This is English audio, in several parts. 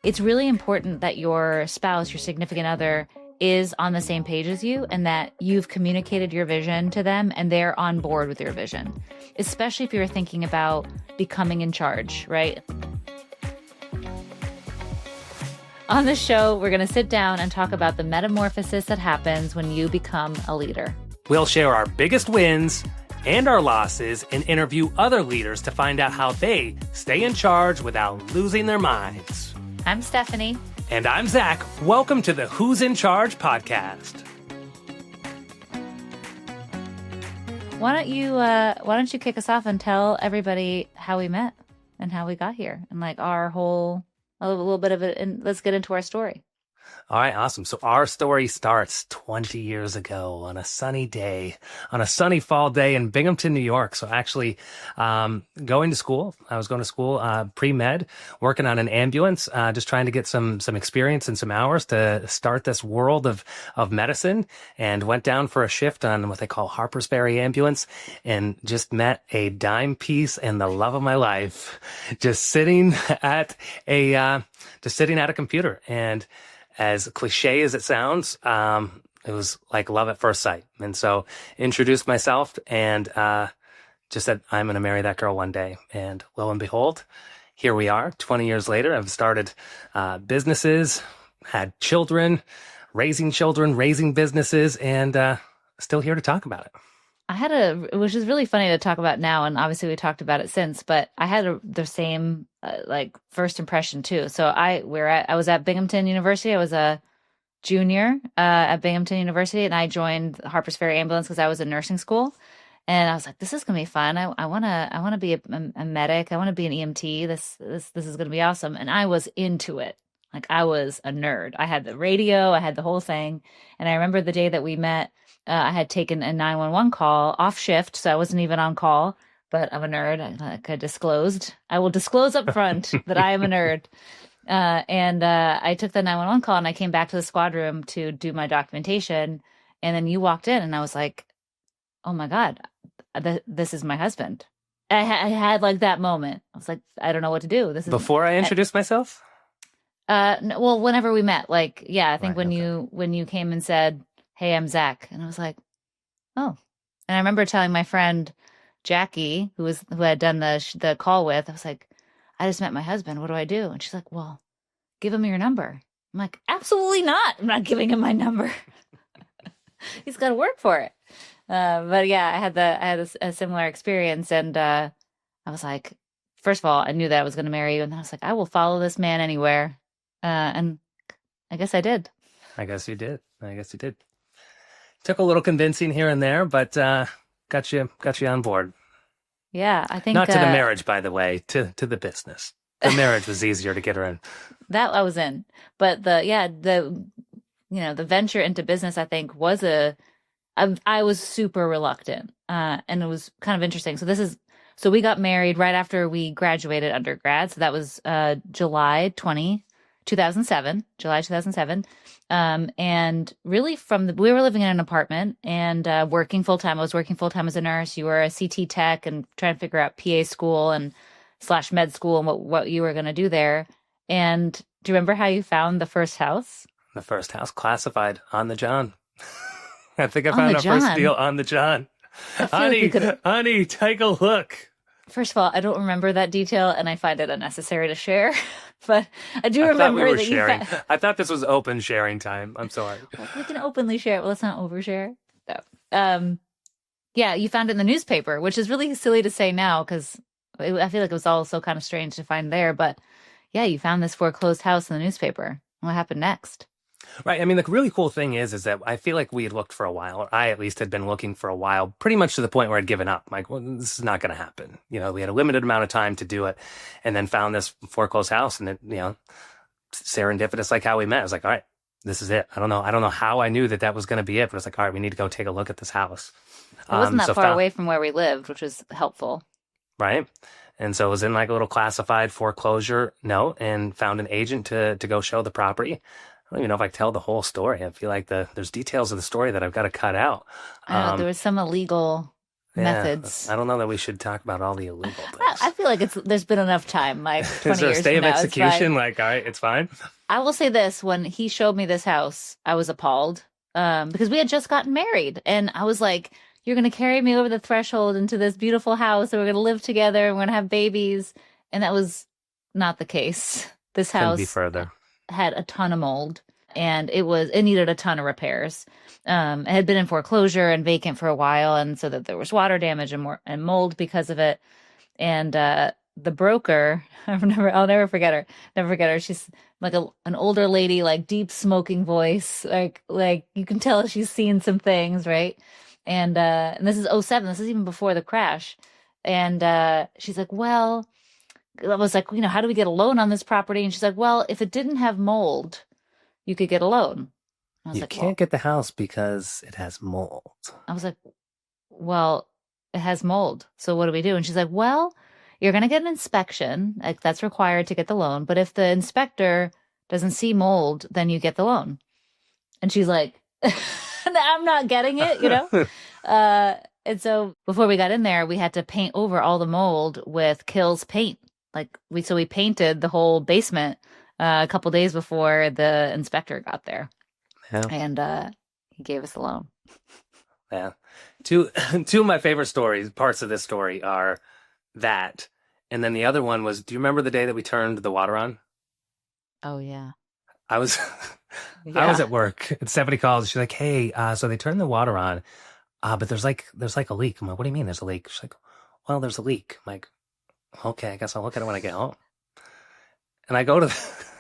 it's really important that your spouse, your significant other, is on the same page as you and that you've communicated your vision to them and they're on board with your vision, especially if you're thinking about becoming in charge, right? On this show, we're going to sit down and talk about the metamorphosis that happens when you become a leader. We'll share our biggest wins and our losses and interview other leaders to find out how they stay in charge without losing their minds. I'm Stephanie. And I'm Zach. Welcome to the Who's in Charge podcast. Why don't you kick us off and tell everybody how we met and how we got here and like a little bit of it, and let's get into our story. All right, awesome. So our story starts 20 years ago on a sunny day, on a sunny fall day in Binghamton, New York. So actually, going to school. I was going to school, pre-med, working on an ambulance, just trying to get some experience and some hours to start this world of medicine, and went down for a shift on what they call Harper's Ferry ambulance, and just met a dime piece and the love of my life, just sitting at a computer. And as cliche as it sounds, it was like love at first sight. And so introduced myself and just said, I'm going to marry that girl one day. And lo and behold, here we are 20 years later. I've started businesses, had children, raising businesses, and still here to talk about it. Which is really funny to talk about now, and obviously we talked about it since, but I had the same first impression too. So I was at Binghamton University. I was a junior at Binghamton University, and I joined Harper's Ferry Ambulance because I was in nursing school, and I was like, this is gonna be fun. I wanna be a medic. I want to be an EMT. This is gonna be awesome, and I was into it. Like I was a nerd. I had the radio. I had the whole thing, and I remember the day that we met. I had taken a 911 call off shift, so I wasn't even on call, but I'm a nerd. I will disclose up front that I am a nerd. And I took the 911 call and I came back to the squad room to do my documentation. And then you walked in and I was like, oh my God, this is my husband. I had like that moment. I was like, I don't know what to do. This is before I introduced myself? Well, whenever we met, I think right, when you came and said, hey, I'm Zach. And I was like, oh. And I remember telling my friend Jackie, who had done the call with, I was like, I just met my husband. What do I do? And she's like, well, give him your number. I'm like, absolutely not. I'm not giving him my number. He's got to work for it. But yeah, I had a similar experience. And I was like, first of all, I knew that I was going to marry you. And then I was like, I will follow this man anywhere. And I guess I did. I guess you did. Took a little convincing here and there, but got you on board. Yeah, I think not to the marriage, by the way, to the business. The marriage was easier to get her in. That I was in, but the venture into business, I think I was super reluctant, and it was kind of interesting. So we got married right after we graduated undergrad. So that was July 2007. And really we were living in an apartment and working full time. I was working full time as a nurse. You were a CT tech and trying to figure out PA school and / med school and what you were going to do there. And do you remember how you found the first house? The first house classified on the John. I think I found our first deal on the John. Honey, take a look. First of all, I don't remember that detail, and I find it unnecessary to share. But I do remember we were that sharing. I thought this was open sharing time. I'm sorry. We can openly share it. Well, let's not overshare. No. Yeah, you found it in the newspaper, which is really silly to say now because I feel like it was also kind of strange to find there. But yeah, you found this foreclosed house in the newspaper. What happened next? Right. I mean, the really cool thing is that I feel like we had looked for a while, or I at least had been looking for a while, pretty much to the point where I'd given up. Like, well, this is not going to happen. We had a limited amount of time to do it, and then found this foreclosed house, and it, serendipitous, like how we met. I was like, all right, this is it. I don't know how I knew that was going to be it, but it's like, all right, we need to go take a look at this house. It wasn't that far away from where we lived, which was helpful. Right. And so it was in like a little classified foreclosure note, and found an agent to go show the property. I don't even know if I tell the whole story. I feel like there's details of the story that I've got to cut out. There was some illegal Yeah, methods. I don't know that we should talk about all the illegal I things. feel like there's been enough time, like Is 20 there a years stay from of now, it's fine. execution? Like, all right, it's fine. I will say this, when he showed me this house, I was appalled. Because we had just gotten married, and I was like, "You're gonna carry me over the threshold into this beautiful house, and we're gonna live together, and we're gonna have babies." And that was not the case. This Couldn't be house further. had a ton of mold, and it needed a ton of repairs. It had been in foreclosure and vacant for a while, and so that there was water damage and mold because of it. And the broker, I'll never forget her. Never forget her. She's like an older lady, like deep smoking voice, like you can tell she's seen some things, right? And this is '07. This is even before the crash. And she's like, well, I was like, how do we get a loan on this property? And she's like, well, if it didn't have mold, you could get a loan. I was You like, can't get the house because it has mold. I was like, well, it has mold. So what do we do? And she's like, well, you're going to get an inspection. Like that's required to get the loan. But if the inspector doesn't see mold, then you get the loan. And she's like, I'm not getting it. And so before we got in there, we had to paint over all the mold with Kills paint. So we painted the whole basement a couple days before the inspector got there. Yeah. And he gave us the loan. Yeah. Two of my favorite parts of this story are that. And then the other one was, do you remember the day that we turned the water on? Oh, yeah. I was Yeah. I was at work and Stephanie calls. She's like, hey, so they turned the water on, but there's like a leak. I'm like, what do you mean there's a leak? She's like, well, there's a leak. I'm like, okay, I guess I'll look at it when I get home. And I go to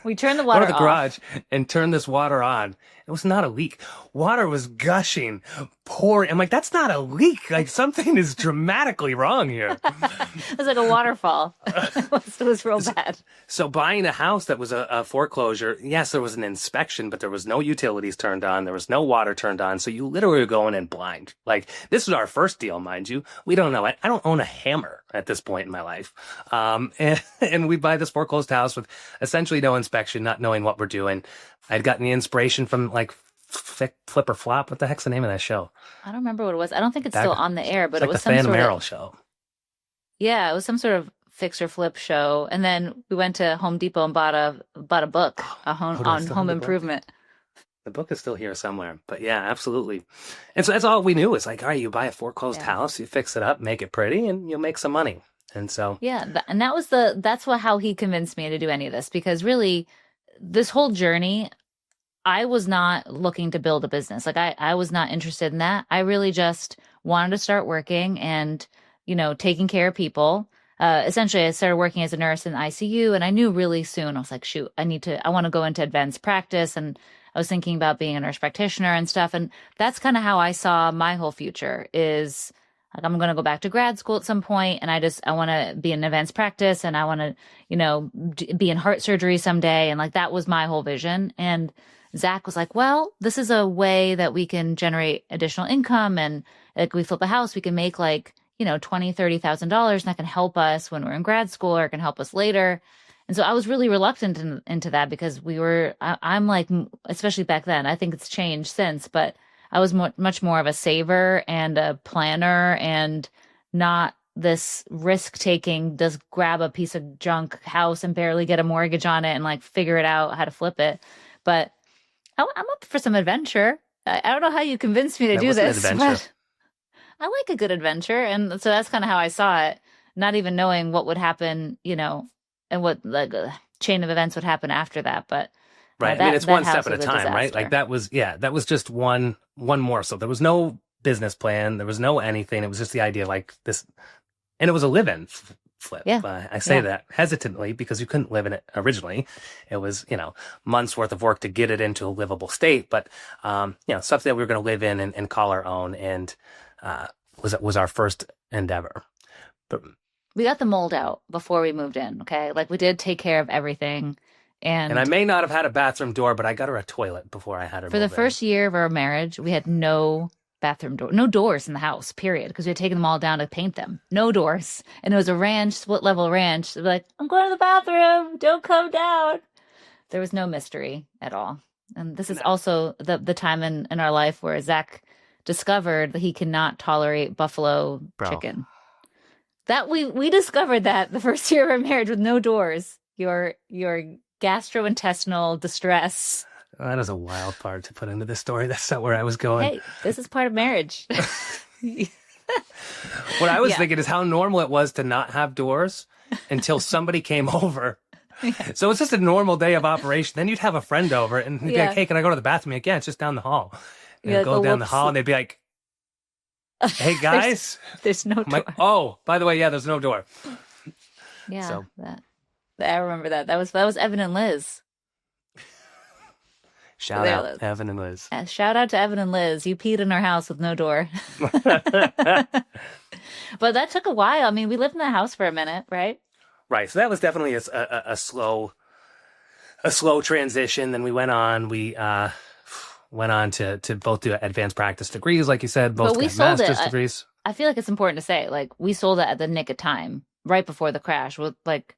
We turned the water the off. garage and turn this water on. It was not a leak. Water was gushing, pouring. I'm like, that's not a leak. Like something is dramatically wrong here. It was like a waterfall. It was real bad. So buying a house that was a foreclosure, yes, there was an inspection, but there was no utilities turned on. There was no water turned on. So you literally were going in blind. Like this was our first deal, mind you. We don't know. I don't own a hammer at this point in my life. And we buy this foreclosed house with essentially no inspection, not knowing what we're doing. I'd gotten the inspiration from like Flip or Flop. What the heck's the name of that show? I don't remember what it was. I don't think it's still on the air, but it It's like was the some Phantom sort Arrow of show. Yeah, it was some sort of fix or flip show. And then we went to Home Depot and bought a book on home improvement. The book is still here somewhere, but yeah, absolutely. And so that's all we knew is like, all right, you buy a foreclosed house, you fix it up, make it pretty, and you'll make some money. And so and that's how he convinced me to do any of this, because really this whole journey, I was not looking to build a business. Like I was not interested in that. I really just wanted to start working and, taking care of people. Essentially I started working as a nurse in the ICU, and I knew really soon, I was like, shoot, I want to go into advanced practice. And I was thinking about being a nurse practitioner and stuff. And that's kind of how I saw my whole future is like, I'm going to go back to grad school at some point, and I want to be in advanced practice, and I want to, be in heart surgery someday. And like, that was my whole vision. And Zach was like, well, this is a way that we can generate additional income. And like, we flip a house, we can make like, $20,000-$30,000, and that can help us when we're in grad school, or it can help us later. And so I was really reluctant into that, because I'm like, especially back then, I think it's changed since, but I was much more of a saver and a planner, and not this risk taking, just grab a piece of junk house and barely get a mortgage on it and like figure it out how to flip it. But I'm up for some adventure. I don't know how you convinced me to do this, but I like a good adventure. And so that's kind of how I saw it, not even knowing what would happen, and what like a chain of events would happen after that. But right. I mean, it's one step at a time, right? Like that was just one more. So there was no business plan. There was no anything. It was just the idea like this. And it was a live-in flip. Yeah. I say that hesitantly because you couldn't live in it originally. It was, months worth of work to get it into a livable state. But, stuff that we were going to live in and call our own, and was our first endeavor. But we got the mold out before we moved in. Okay. Like we did take care of everything. And I may not have had a bathroom door, but I got her a toilet before I had her. For the first year of our marriage, we had no bathroom door, no doors in the house, period. Because we had taken them all down to paint them. No doors. And it was a ranch, split level ranch. They'd be like, I'm going to the bathroom. Don't come down. There was no mystery at all. And this is also the time in our life where Zach discovered that he cannot tolerate buffalo Bro. chicken. That we discovered that the first year of our marriage with no doors. Your gastrointestinal distress. That is a wild part to put into this story. That's not where I was going. Hey, this is part of marriage. What I was thinking is how normal it was to not have doors until somebody came over. So it's just a normal day of operation. Then you'd have a friend over and he'd be like, hey, can I go to the bathroom? Like, yeah, it's just down the hall. And You're go like, down the hall and they'd be like, hey, guys. There's no door. I'm like, oh, by the way, yeah, there's no door. Yeah, So. I remember that. That was Evan and Liz. Shout out Evan and Liz. Shout out to Evan and Liz. You peed in our house with no door. But that took a while. I mean, we lived in the house for a minute, right? Right. So that was definitely a slow transition. Then we went on to both do advanced practice degrees, like you said, both got master's degrees. I feel like it's important to say, like, we sold it at the nick of time, right before the crash. With like,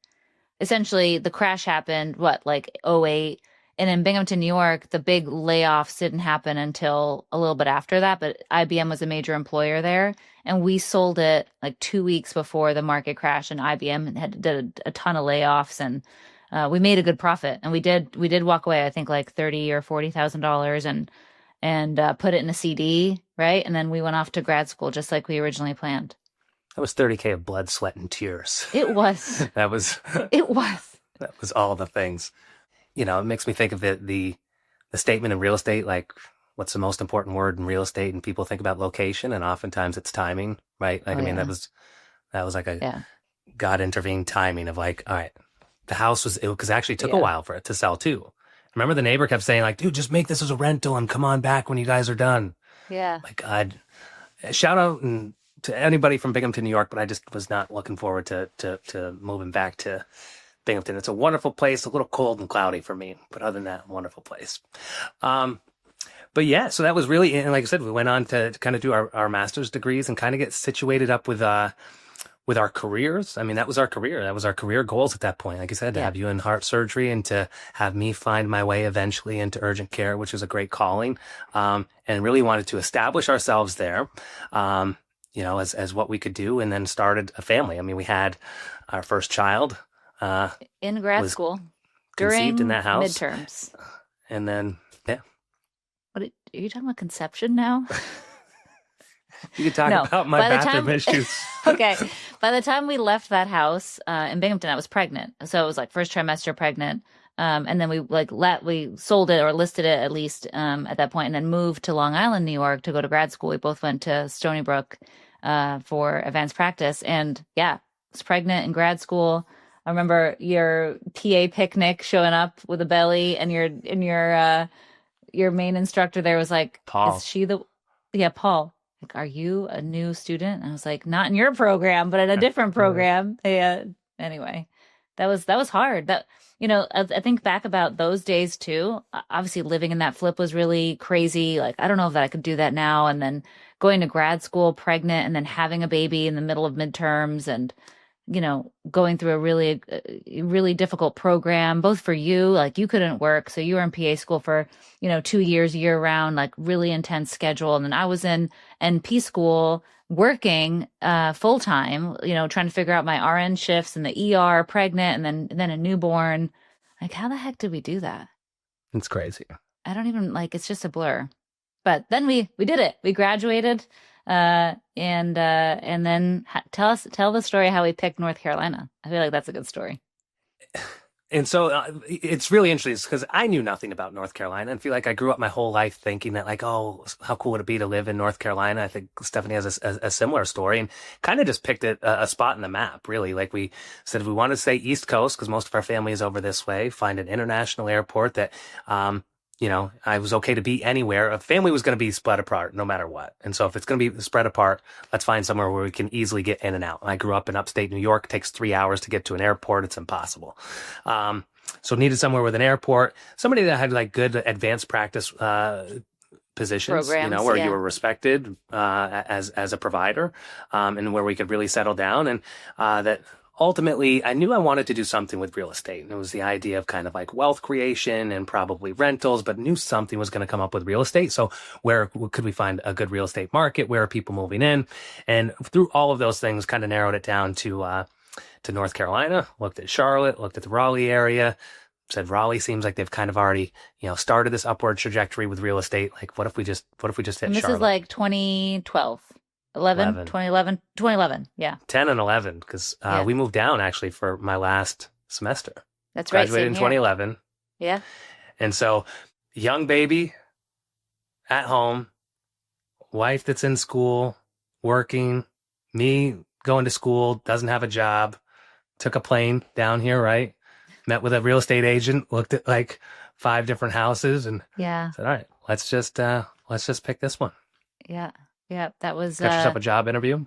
essentially, the crash happened, like '08. And in Binghamton, New York, the big layoffs didn't happen until a little bit after that. But IBM was a major employer there. And we sold it like 2 weeks before the market crashed. And IBM did a ton of layoffs. And we made a good profit. And we did walk away, I think, like $30,000 or $40,000 and put it in a CD, right? And then we went off to grad school just like we originally planned. That was $30,000 of blood, sweat, and tears. It was. That was all the things. You know, it makes me think of the statement in real estate, like, what's the most important word in real estate? And people think about location, and oftentimes it's timing, right? Like, that was like a God intervened timing of like, all right, the house because it actually took a while for it to sell too. I remember the neighbor kept saying like, dude, just make this as a rental and come on back when you guys are done. Yeah. My God, shout out to anybody from Binghamton, New York, but I just was not looking forward to moving back to Binghamton. It's a wonderful place, a little cold and cloudy for me, but other than that, wonderful place. But yeah, so that was really, and like I said, we went on to kind of do our master's degrees and kind of get situated up with our careers. I mean, that was our career. That was our career goals at that point. Like I said, to have you in heart surgery and to have me find my way eventually into urgent care, which was a great calling. And really wanted to establish ourselves there, as what we could do, and then started a family. I mean, we had our first child, in grad school conceived during in that house midterms, and then what are you talking about, conception now? You could talk about my bathroom issues. Okay, by the time we left that house in Binghamton, I was pregnant, so it was like first trimester pregnant, and then we sold it, or listed it at least, at that point, and then moved to Long Island, New York, to go to grad school. We both went to Stony Brook for advanced practice, and I was pregnant in grad school. I remember your PA picnic showing up with a belly, and your main instructor there was like, Paul. Is she Paul. Like, are you a new student? And I was like, not in your program, but in a different program. Yeah. Anyway, that was hard. That, I think back about those days too. Obviously living in that flip was really crazy. Like, I don't know if that I could do that now. And then going to grad school pregnant and then having a baby in the middle of midterms and, going through a really, really difficult program, both for you, like you couldn't work. So you were in PA school for, 2 years, year round, like really intense schedule. And then I was in NP school working full time, trying to figure out my RN shifts in the ER, pregnant, and then a newborn. Like, how the heck did we do that? It's crazy. I don't even it's just a blur. But then we did it. We graduated. And then tell the story how we picked North Carolina. I feel like that's a good story. And so it's really interesting because I knew nothing about North Carolina and feel like I grew up my whole life thinking that like, oh, how cool would it be to live in North Carolina? I think Stephanie has a similar story and kind of just picked a spot in the map, really. Like we said, if we want to stay East Coast, because most of our family is over this way, find an international airport that, I was okay to be anywhere. A family was going to be spread apart no matter what. And so if it's going to be spread apart, let's find somewhere where we can easily get in and out. And I grew up in upstate New York. It takes 3 hours to get to an airport. It's impossible. So needed somewhere with an airport, somebody that had like good advanced practice positions, programs, where you were respected as a provider, and where we could really settle down, and that ultimately, I knew I wanted to do something with real estate. And it was the idea of kind of like wealth creation and probably rentals, but knew something was going to come up with real estate. So where could we find a good real estate market? Where are people moving in? And through all of those things, kind of narrowed it down to North Carolina, looked at Charlotte, looked at the Raleigh area, said Raleigh seems like they've kind of already, started this upward trajectory with real estate. Like, what if we just hit And this Charlotte? is like 2012, 11, 11. 2011, 2011. Yeah. 10 and 11, because Yeah. we moved down actually for my last semester. That's right. Graduated Same in here. 2011. Yeah. And so, young baby at home, wife that's in school, working, me going to school, doesn't have a job, took a plane down here, right? Met with a real estate agent, looked at like 5 different houses and Yeah. said, all right, let's just pick this one. Yeah. Yeah. That was, Got yourself a job interview?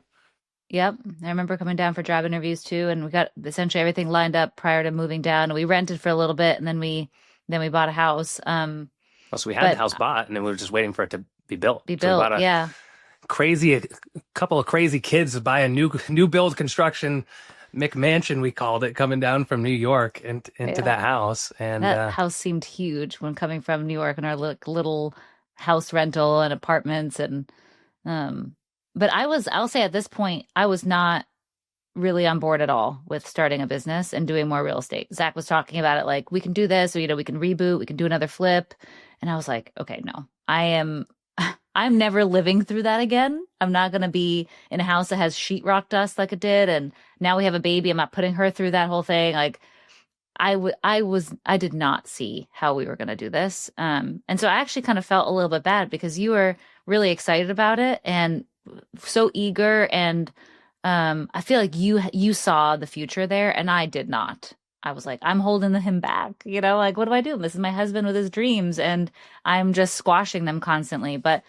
yep. I remember coming down for job interviews too, and we got essentially everything lined up prior to moving down. We rented for a little bit, and then we bought a house. So we had But the house bought, and then we were just waiting for it to be built. be So we built. bought Yeah. a couple of crazy kids to buy a new build construction McMansion, we called it, coming down from New York into Yeah. that house. And That house seemed huge when coming from New York, and our little house rental and apartments but I'll say at this point I was not really on board at all with starting a business and doing more real estate. Zach was talking about it like, we can do this, or we can reboot, we can do another flip. And I was like, okay, no. I'm never living through that again. I'm not going to be in a house that has sheetrock dust like it did, and now we have a baby. I'm not putting her through that whole thing. Like I did not see how we were going to do this. And so I actually kind of felt a little bit bad because you were really excited about it and so eager. And I feel like you saw the future there and I did not. I was like, I'm holding him back, like, what do I do? This is my husband with his dreams and I'm just squashing them constantly. But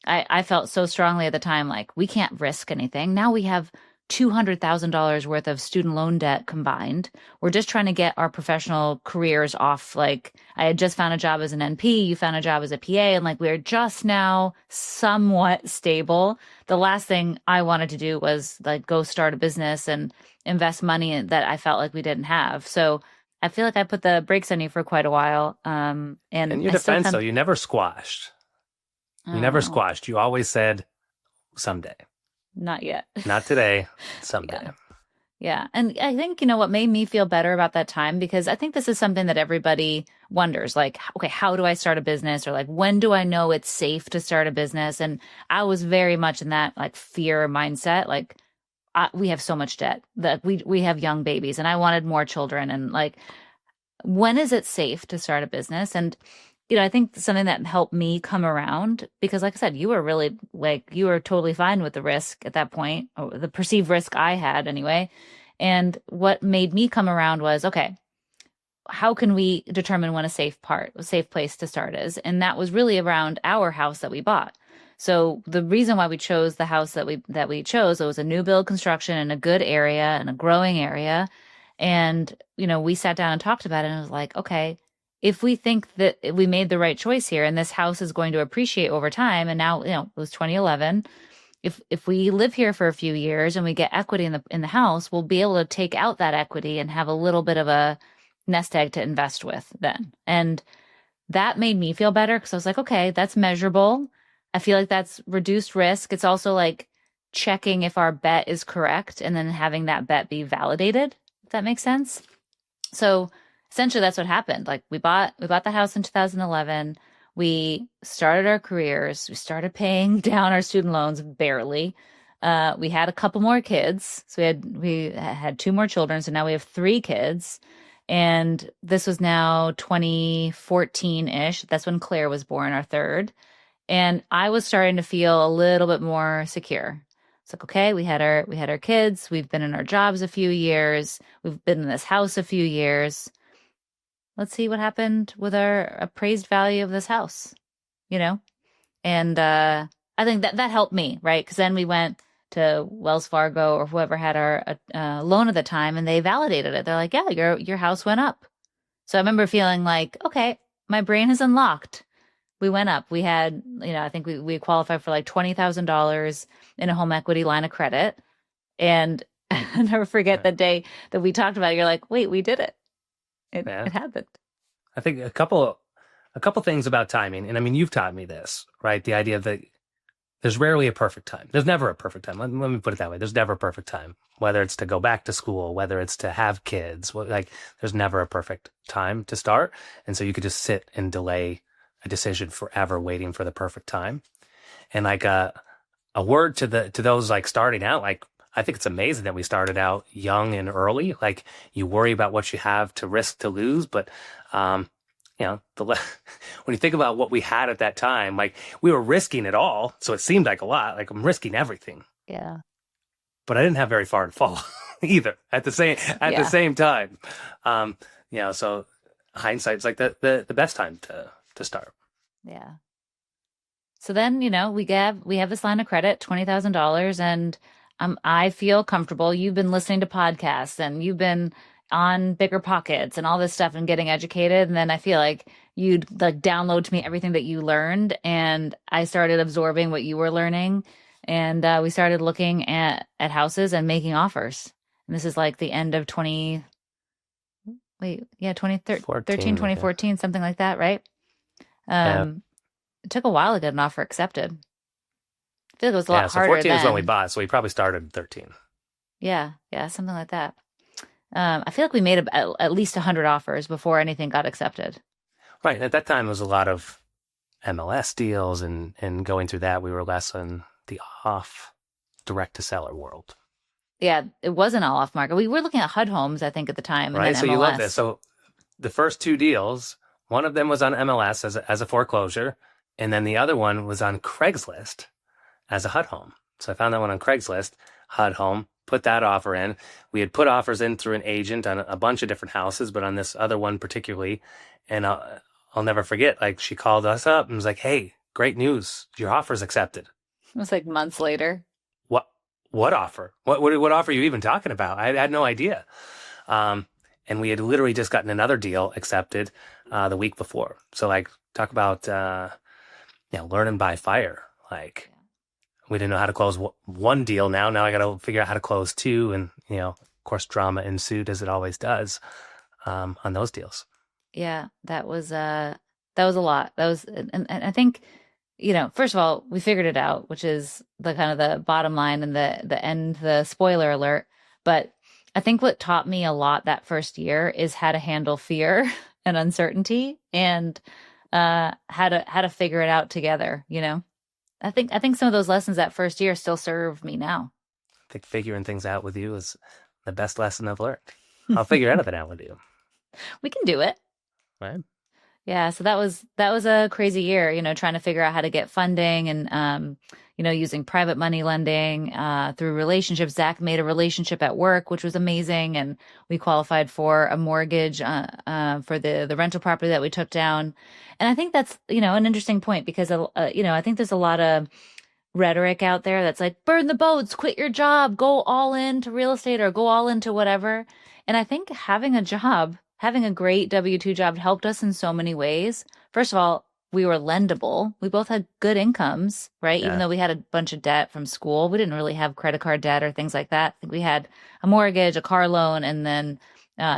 I felt so strongly at the time, like, we can't risk anything. Now we have $200,000 worth of student loan debt combined. We're just trying to get our professional careers off. Like, I had just found a job as an NP, you found a job as a PA, and like, we're just now somewhat stable. The last thing I wanted to do was like go start a business and invest money that I felt like we didn't have. So I feel like I put the brakes on you for quite a while. And in your defense, though, you never squashed. You never squashed. You always said, someday. Not yet. Not today. Someday. Yeah. And I think, what made me feel better about that time, because I think this is something that everybody wonders, like, okay, how do I start a business? Or like, when do I know it's safe to start a business? And I was very much in that like fear mindset. Like, we have so much debt that we have young babies and I wanted more children. And like, when is it safe to start a business? And I think something that helped me come around, because like I said, you were really you were totally fine with the risk at that point, or the perceived risk I had anyway. And what made me come around was, okay, how can we determine when a safe place to start is? And that was really around our house that we bought. So the reason why we chose the house that we chose, it was a new build construction in a good area and a growing area. And, we sat down and talked about it and it was like, okay, if we think that we made the right choice here and this house is going to appreciate over time, and now, it was 2011, if we live here for a few years and we get equity in the house, we'll be able to take out that equity and have a little bit of a nest egg to invest with then. And that made me feel better because I was like, okay, that's measurable. I feel like that's reduced risk. It's also like checking if our bet is correct and then having that bet be validated, if that makes sense. So essentially that's what happened. Like, we bought the house in 2011. We started our careers. We started paying down our student loans barely. We had a couple more kids. So we had 2 more children. So now we have 3 kids. And this was now 2014-ish. That's when Claire was born, our third. And I was starting to feel a little bit more secure. It's like, okay, we had our kids. We've been in our jobs a few years. We've been in this house a few years. Let's see what happened with our appraised value of this house, And I think that helped me, right? Because then we went to Wells Fargo or whoever had our loan at the time, and they validated it. They're like, yeah, your house went up. So I remember feeling like, okay, my brain is unlocked. We went up. We had, I think we qualified for like $20,000 in a home equity line of credit. And I'll never forget Yeah. the day that we talked about it. You're like, wait, we did it. Yeah. It happened. I think a couple things about timing, and I mean, you've taught me this, right? The idea that there's rarely a perfect time. There's never a perfect time. Let me put it that way. There's never a perfect time. Whether it's to go back to school, whether it's to have kids, like there's never a perfect time to start. And so you could just sit and delay a decision forever, waiting for the perfect time. And like a word to those like starting out, like I think it's amazing that we started out young and early. Like you worry about what you have to risk to lose, but um, when you think about what we had at that time, like we were risking it all, so it seemed like a lot. Like I'm risking everything, Yeah. but I didn't have very far to fall either. At the Yeah. same time, um, so hindsight's like the best time to start. Yeah. So then, we have this line of credit, $20,000, and I feel comfortable. You've been listening to podcasts and you've been on Bigger Pockets and all this stuff and getting educated. And then I feel like you'd like download to me everything that you learned, and I started absorbing what you were learning, and we started looking at houses and making offers. And this is like the end of 2013, 14, yeah. 2014, something like that, right? Yeah. Um, it took a while to get an offer accepted. I feel like it was a Yeah. lot So harder 14 is when we then. bought, so we probably started in 13. Yeah, yeah, something like that. I feel like we made at least 100 offers before anything got accepted. Right. And at that time, it was a lot of MLS deals, and going through that, we were less in the off direct to seller world. Yeah, it wasn't all off market. We were looking at HUD homes, I think, at the time, and then Right. So you love this. MLS. So the first two deals, one of them was on MLS as a foreclosure, and then the other one was on Craigslist as a HUD home. So I found that one on Craigslist, HUD home, put that offer in. We had put offers in through an agent on a bunch of different houses, but on this other one particularly, and I'll never forget, like she called us up and was like, "Hey, great news. Your offer's accepted." It was like months later. What what offer? What offer are you even talking about? I had no idea. Um, and we had literally just gotten another deal accepted the week before. So like talk about learning by fire. Like we didn't know how to close one deal. Now I got to figure out how to close two, and of course drama ensued as it always does on those deals. Yeah, that was a lot. That was, and I think, first of all, we figured it out, which is the kind of the bottom line and the end, the spoiler alert. But I think what taught me a lot that first year is how to handle fear and uncertainty, and how to figure it out together, I think some of those lessons that first year still serve me now. I think figuring things out with you is the best lesson I've learned. I'll figure anything out with you. We can do it. Right? Yeah, so that was a crazy year, trying to figure out how to get funding, and using private money lending through relationships. Zach made a relationship at work, which was amazing, and we qualified for a mortgage for the rental property that we took down. And I think that's an interesting point, because I think there's a lot of rhetoric out there that's like, burn the boats, quit your job, go all into real estate or go all into whatever. And I think having a job, having a great W-2 job helped us in so many ways. First of all, we were lendable. We both had good incomes, right? Even Yeah. though we had a bunch of debt from school, we didn't really have credit card debt or things like that. I think we had a mortgage, a car loan, and then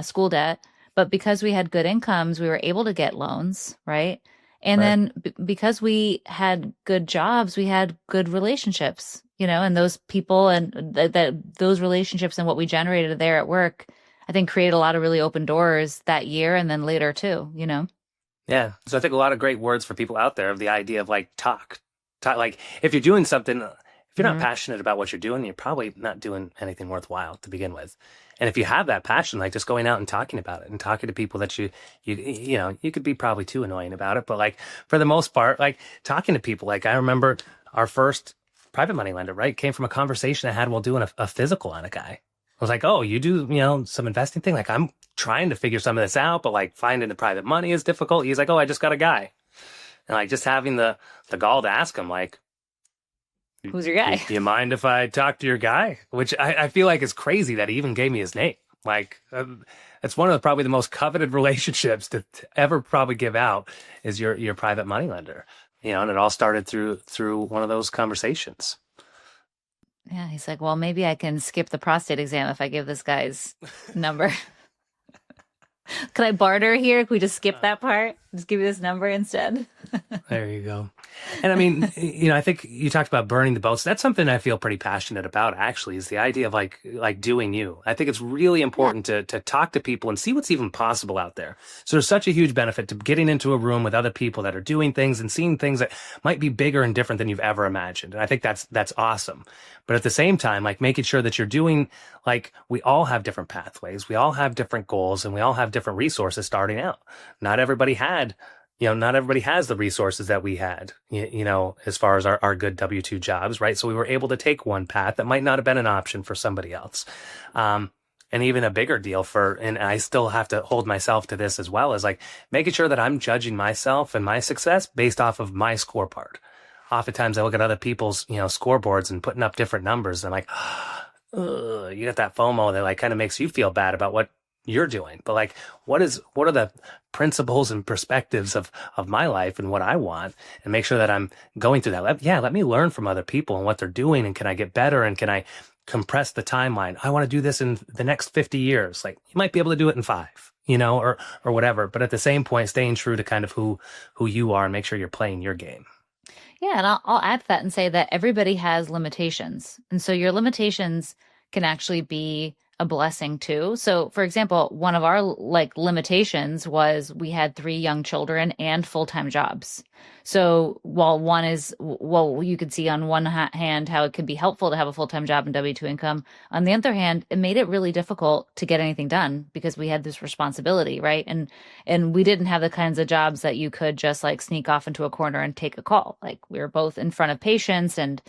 school debt. But because we had good incomes, we were able to get loans, right? And Right. then because we had good jobs, we had good relationships, and those people and those relationships and what we generated there at work, I think created a lot of really open doors that year and then later too. Yeah. So I think a lot of great words for people out there of the idea of like talk. Like if you're doing something, if you're not Hmm. passionate about what you're doing, you're probably not doing anything worthwhile to begin with. And if you have that passion, like just going out and talking about it and talking to people that you could be probably too annoying about it, but like for the most part, like talking to people, like I remember our first private money lender, right, came from a conversation I had while doing a physical on a guy. I was like, oh, you do, some investing thing? Like I'm trying to figure some of this out, but like finding the private money is difficult. He's like, oh, I just got a guy. And like just having the gall to ask him, like, Who's your do guy? you mind if I talk to your guy? Which I feel like is crazy that he even gave me his name. Like, it's one of probably the most coveted relationships to ever probably give out is your private money lender. And it all started through one of those conversations. Yeah, he's like, well, maybe I can skip the prostate exam if I give this guy's number. Could I barter here? Could we just skip that part? Just give you this number instead? There you go. And I mean, I think you talked about burning the boats. That's something I feel pretty passionate about, actually, is the idea of like doing you. I think it's really important to talk to people and see what's even possible out there. So there's such a huge benefit to getting into a room with other people that are doing things and seeing things that might be bigger and different than you've ever imagined. And I think that's awesome. But at the same time, like making sure that you're doing, like, we all have different pathways. We all have different goals, and we all have different resources starting out. Not everybody has the resources that we had, as far as our good W-2 jobs, right? So we were able to take one path that might not have been an option for somebody else. And even a bigger deal and I still have to hold myself to this as well, is like making sure that I'm judging myself and my success based off of my scorecard. Oftentimes I look at other people's, scoreboards and putting up different numbers. And I'm like, ugh, you get that FOMO that like kind of makes you feel bad about what you're doing. But like, what are the principles and perspectives of my life and what I want, and make sure that I'm going through that. Let me learn from other people and what they're doing. And can I get better? And can I compress the timeline? I want to do this in the next 50 years. Like, you might be able to do it in 5, or whatever. But at the same point, staying true to kind of who you are and make sure you're playing your game. Yeah, and I'll add to that and say that everybody has limitations. And so your limitations can actually be a blessing too. So for example, one of our limitations was we had 3 young children and full-time jobs. So while you could see on one hand how it could be helpful to have a full-time job and W-2 income, on the other hand, it made it really difficult to get anything done because we had this responsibility, right? And we didn't have the kinds of jobs that you could just like sneak off into a corner and take a call. Like, we were both in front of patients and,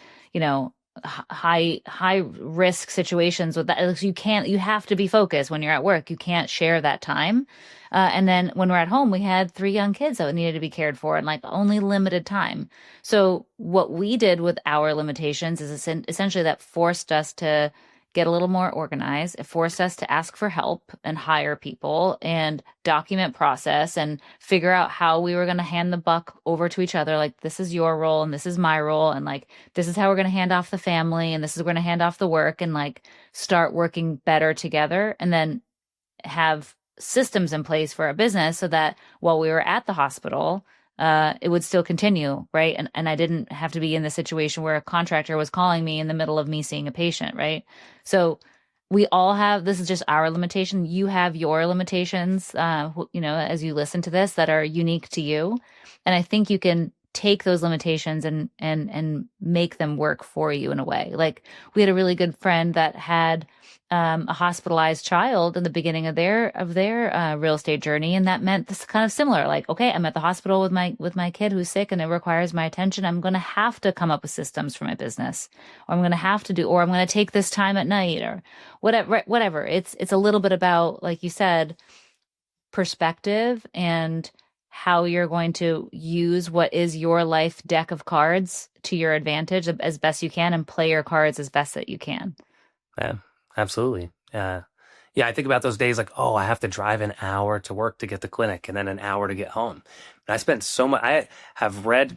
high risk situations with that. You have to be focused when you're at work. You can't share that time. And then when we're at home, we had 3 young kids that needed to be cared for and like only limited time. So what we did with our limitations is essentially that forced us to get a little more organized. It forced us to ask for help and hire people and document process and figure out how we were going to hand the buck over to each other. Like, this is your role and this is my role. And like, this is how we're going to hand off the family and this is going to hand off the work, and like start working better together, and then have systems in place for our business so that while we were at the hospital, it would still continue, right? And I didn't have to be in the situation where a contractor was calling me in the middle of me seeing a patient, right? So we all have, this is just our limitation. You have your limitations, as you listen to this, that are unique to you. And I think you can take those limitations and make them work for you in a way. Like, we had a really good friend that had a hospitalized child in the beginning of their real estate journey, and that meant this kind of similar. Like, okay, I'm at the hospital with my kid who's sick, and it requires my attention. I'm going to have to come up with systems for my business, or I'm going to take this time at night, or whatever. It's a little bit about, like you said, perspective and how you're going to use what is your life deck of cards to your advantage as best you can, and play your cards as best that you can. Yeah, absolutely. Yeah, I think about those days like, oh, I have to drive an hour to work to get to clinic and then an hour to get home. And I spent so much, I have read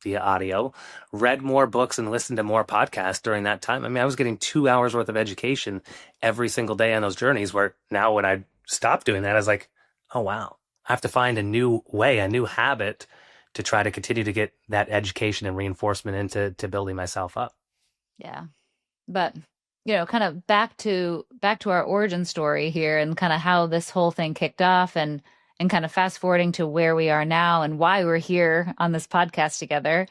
via audio, read more books and listened to more podcasts during that time. I mean, I was getting 2 hours worth of education every single day on those journeys, where now when I stopped doing that, I was like, oh, wow. I have to find a new way, a new habit to try to continue to get that education and reinforcement into building myself up. Yeah. But, kind of back to our origin story here, and kind of how this whole thing kicked off, and kind of fast forwarding to where we are now and why we're here on this podcast together.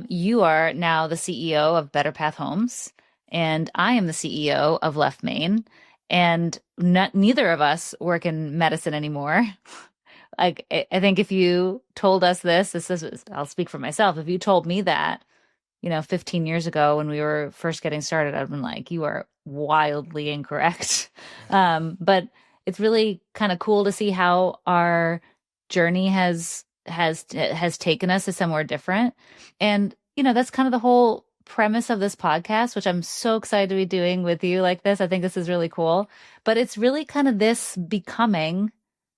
You are now the CEO of Better Path Homes, and I am the CEO of Left Main, and neither of us work in medicine anymore. Like, I think if you told us this is, I'll speak for myself. If you told me that, 15 years ago when we were first getting started, I'd been like, you are wildly incorrect. But it's really kind of cool to see how our journey has taken us to somewhere different. And, that's kind of the whole premise of this podcast, which I'm so excited to be doing with you like this. I think this is really cool. But it's really kind of this becoming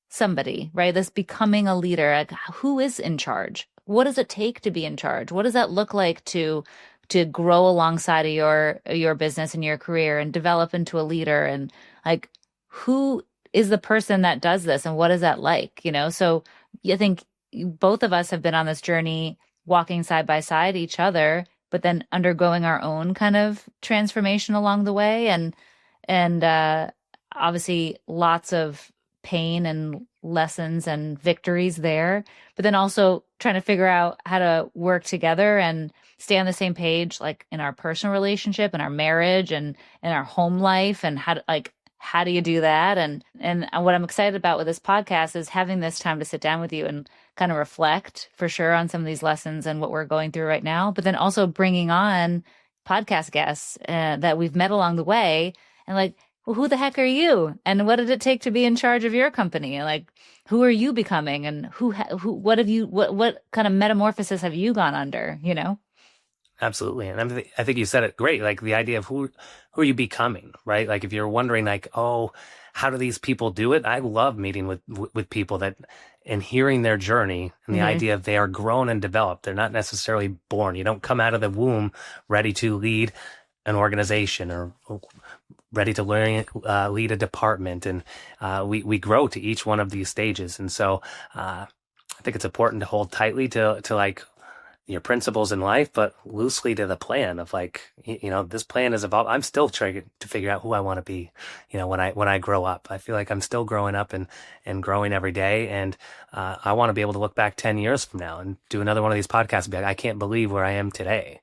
somebody, right? This becoming a leader. Like, who is in charge? What does it take to be in charge? What does that look like to to grow alongside of your business and your career and develop into a leader, and like who is the person that does this and what is that like, you know? So I think both of us have been on this journey walking side by side each other, but then undergoing our own kind of transformation along the way. And obviously lots of pain and lessons and victories there, but then also trying to figure out how to work together and stay on the same page, like in our personal relationship and our marriage and in our home life, and how do you do that? And what I'm excited about with this podcast is having this time to sit down with you and kind of reflect for sure on some of these lessons and what we're going through right now, but then also bringing on podcast guests that we've met along the way, and like, well, who the heck are you? And what did it take to be in charge of your company? And like, who are you becoming? And what kind of metamorphosis have you gone under, you know? Absolutely. And I think you said it great. Like the idea of who are you becoming, right? Like if you're wondering like, oh, how do these people do it? I love meeting with people that and hearing their journey and the idea of they are grown and developed. They're not necessarily born. You don't come out of the womb ready to lead an organization or ready to lead a department. And we grow to each one of these stages. And so I think it's important to hold tightly to like your principles in life, but loosely to the plan of like, this plan is evolved. I'm still trying to figure out who I want to be, when I grow up. I feel like I'm still growing up and growing every day. And I want to be able to look back 10 years from now and do another one of these podcasts and be like, I can't believe where I am today.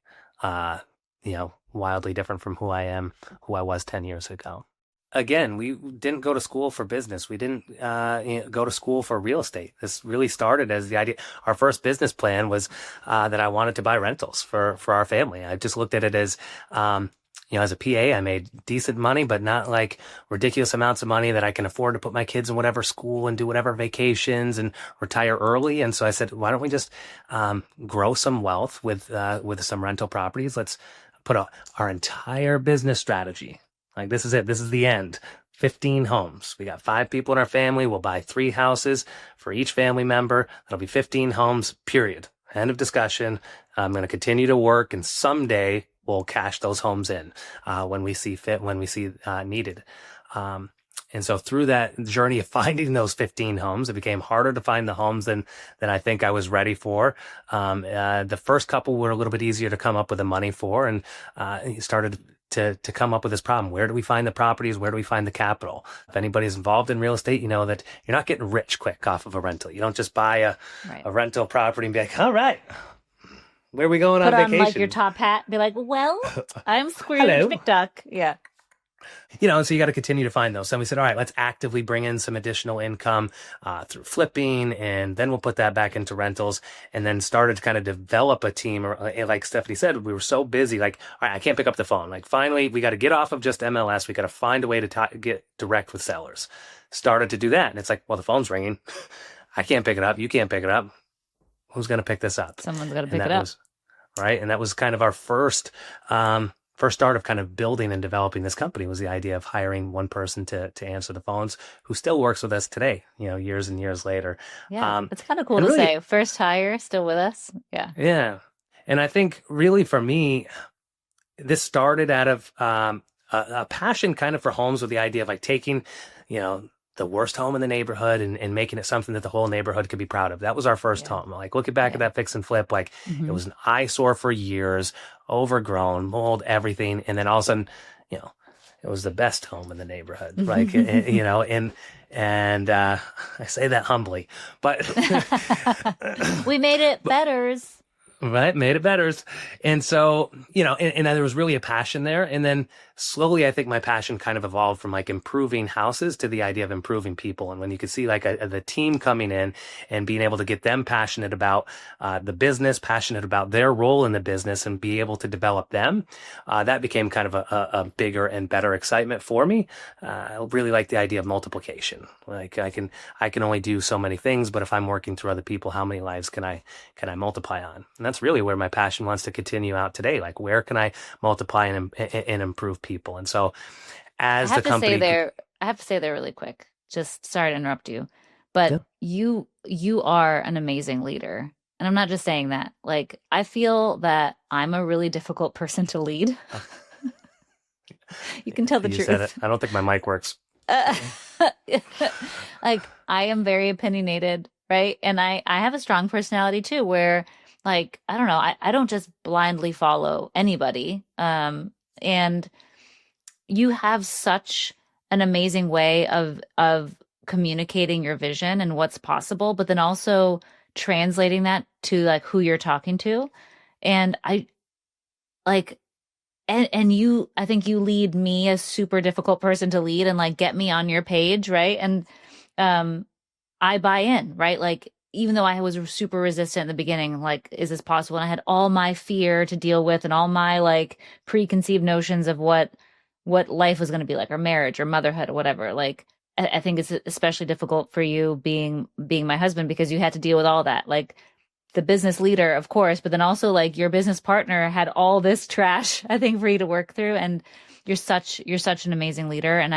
Wildly different from who I was 10 years ago. Again, we didn't go to school for business. We didn't go to school for real estate. This really started as the idea. Our first business plan was that I wanted to buy rentals for our family. I just looked at it as, as a PA, I made decent money, but not like ridiculous amounts of money that I can afford to put my kids in whatever school and do whatever vacations and retire early. And so I said, why don't we just grow some wealth with some rental properties? Let's put our entire business strategy. Like, this is it. This is the end. 15 homes. We got 5 people in our family. We'll buy 3 houses for each family member. That'll be 15 homes, period. End of discussion. I'm going to continue to work, and someday we'll cash those homes in when we see fit, when we see needed. And so through that journey of finding those 15 homes, it became harder to find the homes than I think I was ready for. The first couple were a little bit easier to come up with the money for, and started to come up with this problem. Where do we find the properties? Where do we find the capital? If anybody's involved in real estate, you know that you're not getting rich quick off of a rental. You don't just buy a rental property and be like, all right, where are we going on vacation? Put on like your top hat, be like, well, I'm Scrooge Hello. McDuck. Yeah. And so you got to continue to find those. So we said, all right, let's actively bring in some additional income through flipping, and then we'll put that back into rentals, and then started to kind of develop a team. Like Stephanie said, we were so busy, like, all right, I can't pick up the phone. Like, finally, we got to get off of just MLS. We got to find a way to get direct with sellers. Started to do that. And it's like, well, the phone's ringing. I can't pick it up. You can't pick it up. Who's going to pick this up? Someone's got to pick it up. Right. And that was kind of our first start of kind of building and developing this company, was the idea of hiring one person to answer the phones, who still works with us today, years and years later. Yeah, it's kind of cool to say. First hire, still with us. Yeah. Yeah. And I think really for me, this started out of a passion kind of for homes, with the idea of like taking, the worst home in the neighborhood and making it something that the whole neighborhood could be proud of. That was our first home. Like, looking back at that fix and flip, like it was an eyesore for years, overgrown, mold, everything. And then all of a sudden, it was the best home in the neighborhood. Like, and I say that humbly, but we made it better. Right. Made it better. And so, and there was really a passion there. And then slowly, I think my passion kind of evolved from like improving houses to the idea of improving people. And when you could see like the team coming in and being able to get them passionate about the business, passionate about their role in the business, and be able to develop them, that became kind of a bigger and better excitement for me. I really like the idea of multiplication. Like, I can only do so many things, but if I'm working through other people, how many lives can I multiply on? And that's really where my passion wants to continue out today. Like, where can I multiply and improve people? And so, as the company, I have to say there really quick. Just sorry to interrupt you, but you are an amazing leader, and I'm not just saying that. Like, I feel that I'm a really difficult person to lead. You can tell the You said it. truth. I don't think my mic works. Uh, like, I am very opinionated, right? And I have a strong personality too, where like, I don't know, I don't just blindly follow anybody. And you have such an amazing way of communicating your vision and what's possible, but then also translating that to like who you're talking to. And I like and you, I think you lead me, a super difficult person to lead, and like get me on your page, right? And um I buy in, right? Like, even though I was super resistant in the beginning, like, is this possible? And I had all my fear to deal with and all my like preconceived notions of what life was going to be like, or marriage or motherhood or whatever. Like, I think it's especially difficult for you being my husband, because you had to deal with all that. Like, the business leader, of course, but then also like your business partner had all this trash, I think, for you to work through. And you're such an amazing leader. And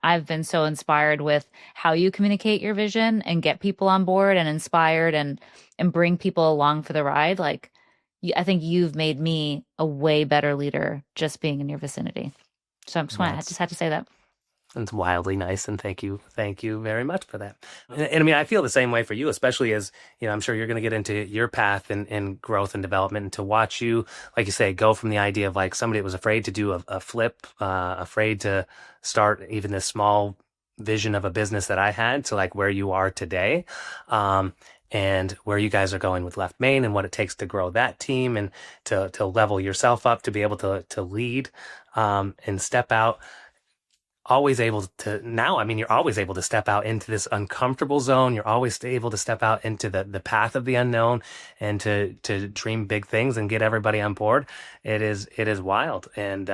I've been so inspired with how you communicate your vision and get people on board and inspired and bring people along for the ride. Like, I think you've made me a way better leader just being in your vicinity. So I just had to say that. It's wildly nice, and thank you very much for that. And I mean, I feel the same way for you, especially as, you know, I'm sure you're going to get into your path in growth and development, and to watch you, like you say, go from the idea of like somebody that was afraid to do a flip, afraid to start even this small vision of a business that I had, to like where you are today. And where you guys are going with Left Main, and what it takes to grow that team, and to level yourself up to be able to lead, and step out. Always able to now, I mean, you're always able to step out into this uncomfortable zone. You're always able to step out into the path of the unknown, and to dream big things and get everybody on board. It is wild. And,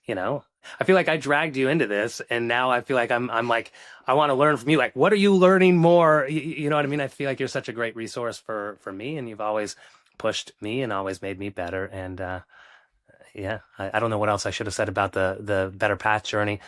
you know, I feel like I dragged you into this, and now I feel like I'm like, I want to learn from you. Like, what are you learning more? You know what I mean? I feel like you're such a great resource for me, and you've always pushed me and always made me better. And, yeah, I don't know what else I should have said about the Better Path journey.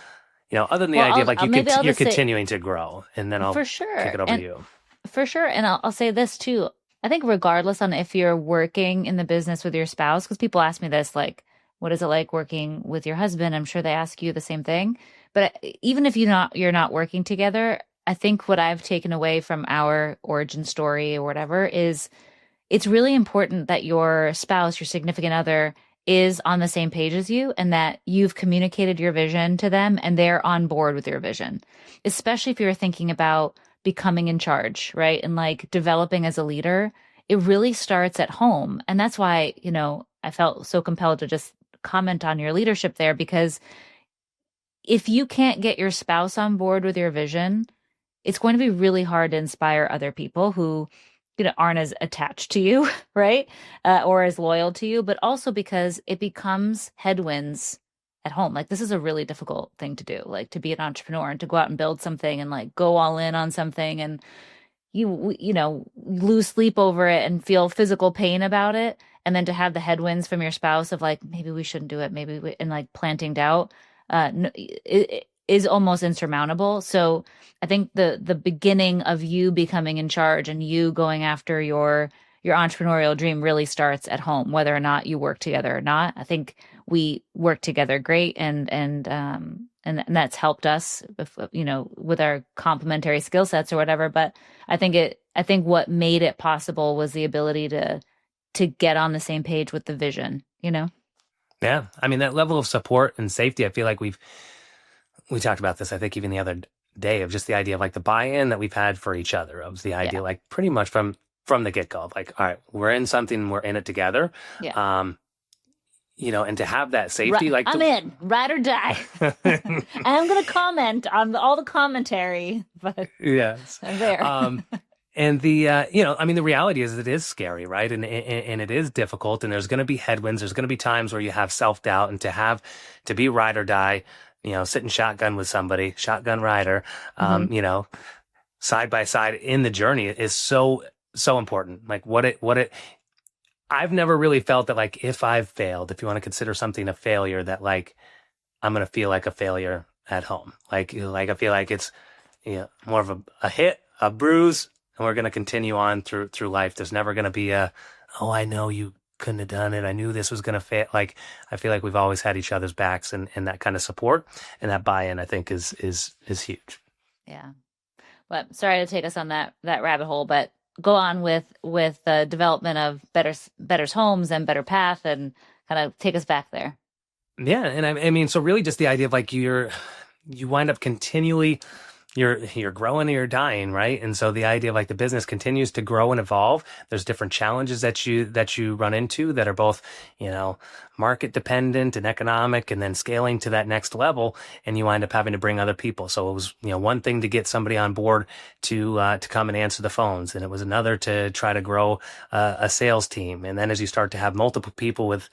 You know, other than the idea of like you're continuing to grow, and then I'll for sure kick it over to you. For sure. And I'll say this too. I think regardless on if you're working in the business with your spouse, because people ask me this, like, what is it like working with your husband? I'm sure they ask you the same thing. But even if you're not working together, I think what I've taken away from our origin story or whatever is it's really important that your spouse, your significant other, is on the same page as you, and that you've communicated your vision to them and they're on board with your vision, especially if you're thinking about becoming in charge, right? And like developing as a leader. It really starts at home. And that's why, you know, I felt so compelled to just comment on your leadership there, because if you can't get your spouse on board with your vision, it's going to be really hard to inspire other people who, you know, aren't as attached to you, right? Or as loyal to you, but also because it becomes headwinds at home. Like, this is a really difficult thing to do, like to be an entrepreneur and to go out and build something and like go all in on something, and you know, lose sleep over it and feel physical pain about it. And then to have the headwinds from your spouse of like, maybe we shouldn't do it, and like planting doubt, it is almost insurmountable. So I think the beginning of you becoming in charge and you going after your entrepreneurial dream really starts at home, whether or not you work together or not. I think we work together great, and that's helped us, you know, with our complementary skill sets or whatever. But I think what made it possible was the ability to get on the same page with the vision, you know? Yeah. I mean, that level of support and safety, I feel like we talked about this, I think, even the other day, of just the idea of like the buy-in that we've had for each other, of the idea, like pretty much from the get-go of like, all right, we're in something, we're in it together. Yeah. You know, and to have that safety, like I'm in, ride or die. I'm going to comment on all the commentary, but yes, I'm there. And the, you know, I mean, the reality is it is scary, right? And it is difficult, and there's going to be headwinds. There's going to be times where you have self-doubt, and to be ride or die, you know, sitting shotgun with somebody, shotgun rider, you know, side by side in the journey is so important. Like I've never really felt that, like, if I've failed, if you want to consider something a failure, that like, I'm going to feel like a failure at home. Like I feel like it's, you know, more of a hit, a bruise, and we're going to continue on through life. There's never going to be a, oh, I know you couldn't have done it. I knew this was going to fail. Like, I feel like we've always had each other's backs, and that kind of support and that buy-in, I think is huge. Yeah. But sorry to take us on that rabbit hole, but go on with the development of Better's homes and Better Path, and kind of take us back there. Yeah, and I mean, so really just the idea of like you wind up continually you're growing or you're dying, right? And so the idea of like the business continues to grow and evolve. There's different challenges that you run into that are both, market dependent and economic, and then scaling to that next level, and you wind up having to bring other people. So it was, one thing to get somebody on board to come and answer the phones, and it was another to try to grow a sales team. And then as you start to have multiple people with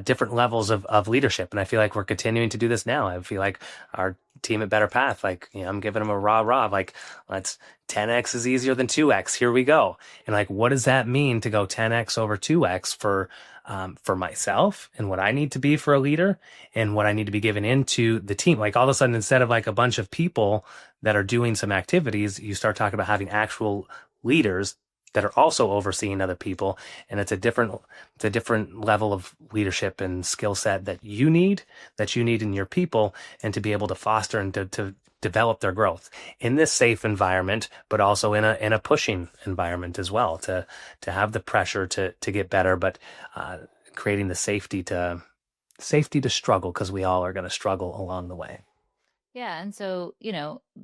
different levels of leadership, and I feel like we're continuing to do this now. I feel like our team at Better Path, like, I'm giving them a rah, like, let's 10x is easier than 2x. Here we go. And like, what does that mean to go 10x over 2x for myself and what I need to be for a leader and what I need to be given into the team? Like, all of a sudden, instead of like a bunch of people that are doing some activities, you start talking about having actual leaders that are also overseeing other people. And it's a different level of leadership and skill set that you need in your people, and to be able to foster and to develop their growth in this safe environment, but also in a pushing environment as well, to have the pressure to get better, but creating the safety to struggle, because we all are going to struggle along the way. Yeah, and so,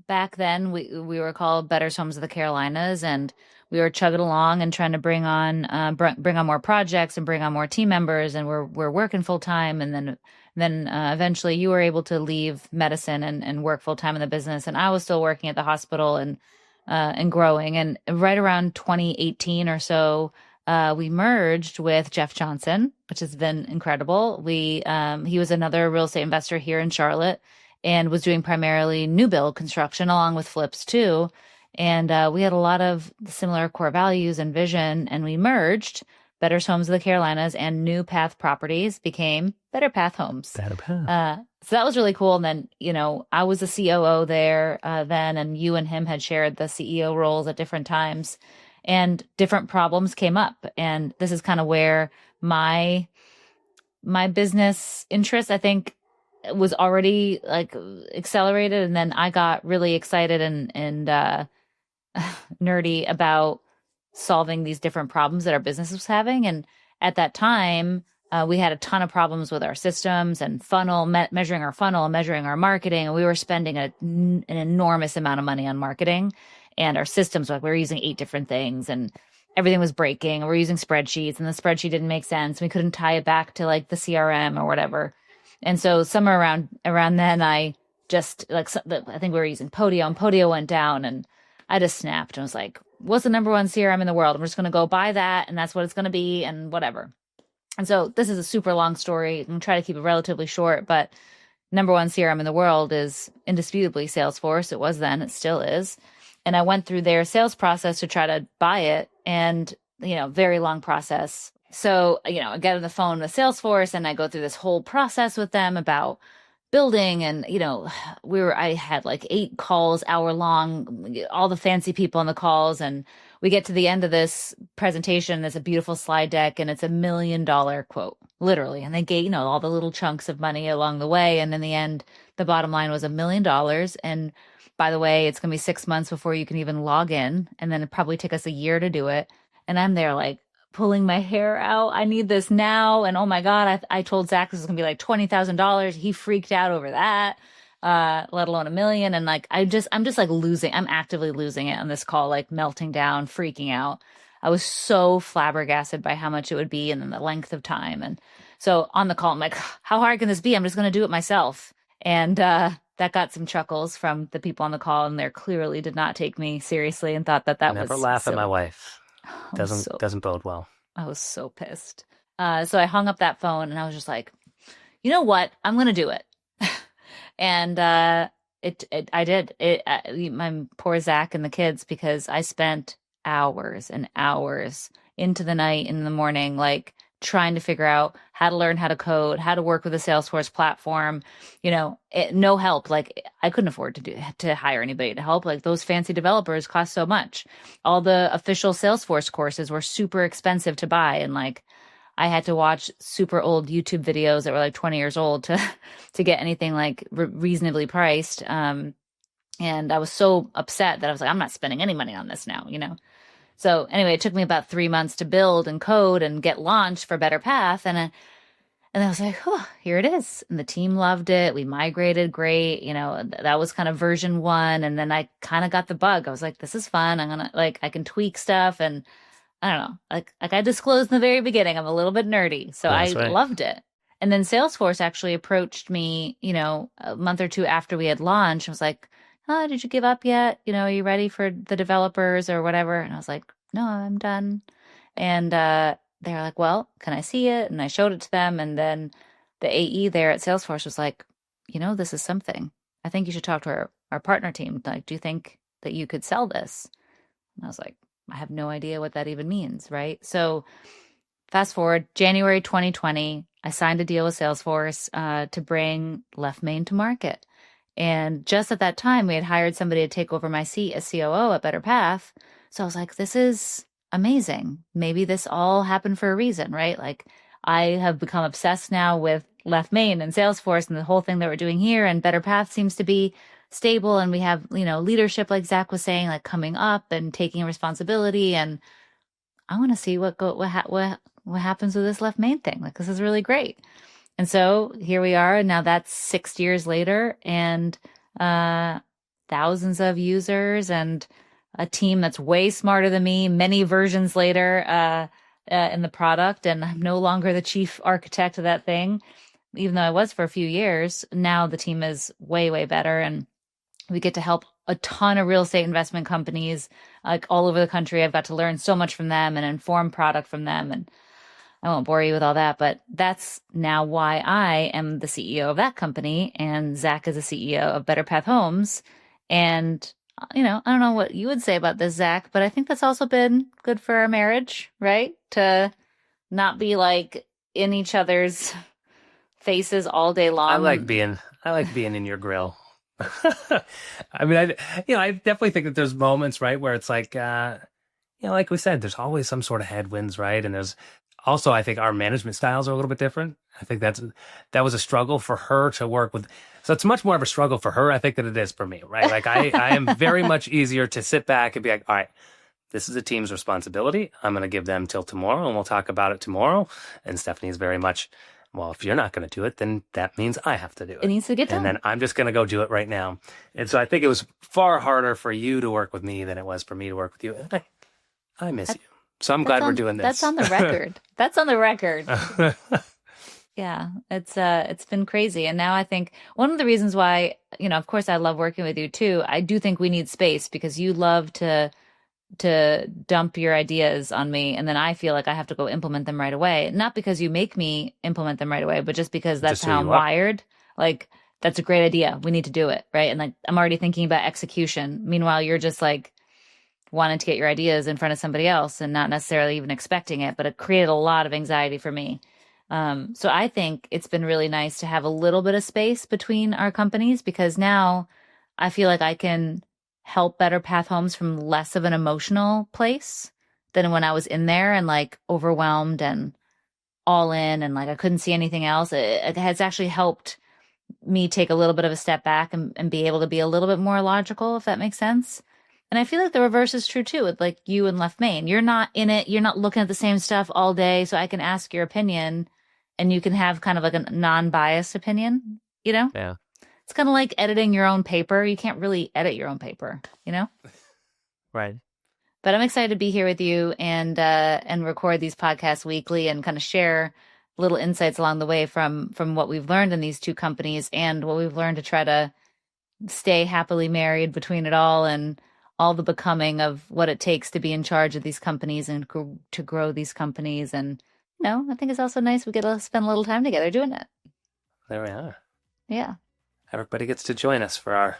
back then we were called Better's Homes of the Carolinas, and we were chugging along and trying to bring on more projects and bring on more team members, and we're working full time, and then eventually you were able to leave medicine and work full time in the business, and I was still working at the hospital and growing. And right around 2018 or so, we merged with Jeff Johnson, which has been incredible. He was another real estate investor here in Charlotte, and was doing primarily new build construction along with flips too. And we had a lot of similar core values and vision, and we merged. Better's Homes of the Carolinas and New Path Properties became Better Path Homes. Better Path. So that was really cool. And then, I was the COO there then, and you and him had shared the CEO roles at different times, and different problems came up. And this is kind of where my business interest, I think, was already like accelerated. And then I got really excited and nerdy about solving these different problems that our business was having. And at that time, we had a ton of problems with our systems and measuring our funnel, measuring our marketing. And we were spending an enormous amount of money on marketing, and our systems, like we were using 8 different things, and everything was breaking, and we're using spreadsheets, and the spreadsheet didn't make sense. We couldn't tie it back to like the CRM or whatever. And so somewhere around then, I just I think we were using Podio, and Podio went down, and I just snapped and was like, what's the number one CRM in the world? I'm just going to go buy that, and that's what it's going to be, and whatever. And so this is a super long story. I'm going to try to keep it relatively short, but number one CRM in the world is indisputably Salesforce. It was then, it still is. And I went through their sales process to try to buy it, and, very long process. So, I get on the phone with Salesforce, and I go through this whole process with them about building. And, I had like 8 calls, hour long, all the fancy people on the calls. And we get to the end of this presentation. There's a beautiful slide deck, and it's $1 million quote, literally. And they gave, all the little chunks of money along the way. And in the end, the bottom line was $1 million. And by the way, it's going to be 6 months before you can even log in. And then it probably take us a year to do it. And I'm there like pulling my hair out. I need this now. And oh my God, I told Zach this was going to be like $20,000. He freaked out over that, let alone $1 million. And like, I'm just like I'm actively losing it on this call, like melting down, freaking out. I was so flabbergasted by how much it would be and then the length of time. And so on the call, I'm like, how hard can this be? I'm just going to do it myself. And, that got some chuckles from the people on the call, and they clearly did not take me seriously and thought that was never laugh at my wife. Doesn't bode well. I was so pissed. So I hung up that phone, and I was just like, you know what? I'm going to do it. And I did. My poor Zach and the kids, because I spent hours and hours into the night, in the morning, like trying to figure out how to learn how to code, how to work with a Salesforce platform, no help. Like I couldn't afford to hire anybody to help. Like those fancy developers cost so much. All the official Salesforce courses were super expensive to buy. And like, I had to watch super old YouTube videos that were like 20 years old to get anything like reasonably priced. And I was so upset that I was like, I'm not spending any money on this now, So anyway, it took me about 3 months to build and code and get launched for Better Path. And I was like, oh, here it is. And the team loved it. We migrated great. That was kind of version 1. And then I kind of got the bug. I was like, this is fun. I can tweak stuff. And I don't know, like I disclosed in the very beginning, I'm a little bit nerdy. So I loved it. And then Salesforce actually approached me, a month or two after we had launched. I was like, oh, did you give up yet? Are you ready for the developers or whatever? And I was like, no, I'm done. And they're like, well, can I see it? And I showed it to them. And then the AE there at Salesforce was like, this is something. I think you should talk to our partner team. Like, do you think that you could sell this? And I was like, I have no idea what that even means, right? So fast forward, January 2020, I signed a deal with Salesforce to bring Left Main to market. And just at that time, we had hired somebody to take over my seat as COO at Better Path. So I was like, this is amazing. Maybe this all happened for a reason, right? Like I have become obsessed now with Left Main and Salesforce and the whole thing that we're doing here. And Better Path seems to be stable. And we have, leadership, like Zach was saying, like coming up and taking responsibility. And I want to see what happens with this Left Main thing. Like, this is really great. And so here we are. And now that's 6 years later and thousands of users and a team that's way smarter than me, many versions later in the product. And I'm no longer the chief architect of that thing, even though I was for a few years. Now the team is way, way better. And we get to help a ton of real estate investment companies like all over the country. I've got to learn so much from them and inform product from them. And I won't bore you with all that, but that's now why I am the CEO of that company. And Zach is the CEO of Better Path Homes. And, I don't know what you would say about this, Zach, but I think that's also been good for our marriage, right? To not be like in each other's faces all day long. I like being in your grill. I mean, I definitely think that there's moments, right, where it's like, like we said, there's always some sort of headwinds, right? And there's also, I think our management styles are a little bit different. I think that was a struggle for her to work with. So it's much more of a struggle for her, I think, than it is for me, right? Like I am very much easier to sit back and be like, all right, this is a team's responsibility. I'm going to give them till tomorrow and we'll talk about it tomorrow. And Stephanie is very much, well, if you're not going to do it, then that means I have to do it. It needs to get done. And then I'm just going to go do it right now. And so I think it was far harder for you to work with me than it was for me to work with you. And I miss you. So I'm glad we're doing this. That's on the record. That's on the record. Yeah, it's been crazy. And now I think one of the reasons why, of course I love working with you too. I do think we need space because you love to dump your ideas on me. And then I feel like I have to go implement them right away. Not because you make me implement them right away, but just because that's how I'm wired. Like, that's a great idea. We need to do it. Right. And like, I'm already thinking about execution. Meanwhile, you're just like wanting to get your ideas in front of somebody else and not necessarily even expecting it, but it created a lot of anxiety for me. So I think it's been really nice to have a little bit of space between our companies because now I feel like I can help Better Path Homes from less of an emotional place than when I was in there and like overwhelmed and all in and like I couldn't see anything else. It has actually helped me take a little bit of a step back and be able to be a little bit more logical, if that makes sense. And I feel like the reverse is true too with like you and Left Main. You're not in it. You're not looking at the same stuff all day. So I can ask your opinion and you can have kind of like a non-biased opinion, Yeah. It's kind of like editing your own paper. You can't really edit your own paper, Right. But I'm excited to be here with you and record these podcasts weekly and kind of share little insights along the way from what we've learned in these two companies and what we've learned to try to stay happily married between it all and all the becoming of what it takes to be in charge of these companies and to grow these companies. And, I think it's also nice we get to spend a little time together doing it. There we are. Yeah. Everybody gets to join us for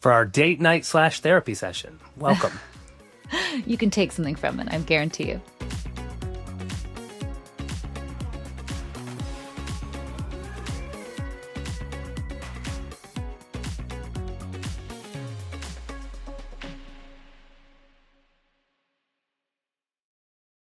our date night / therapy session. Welcome. You can take something from it, I guarantee you.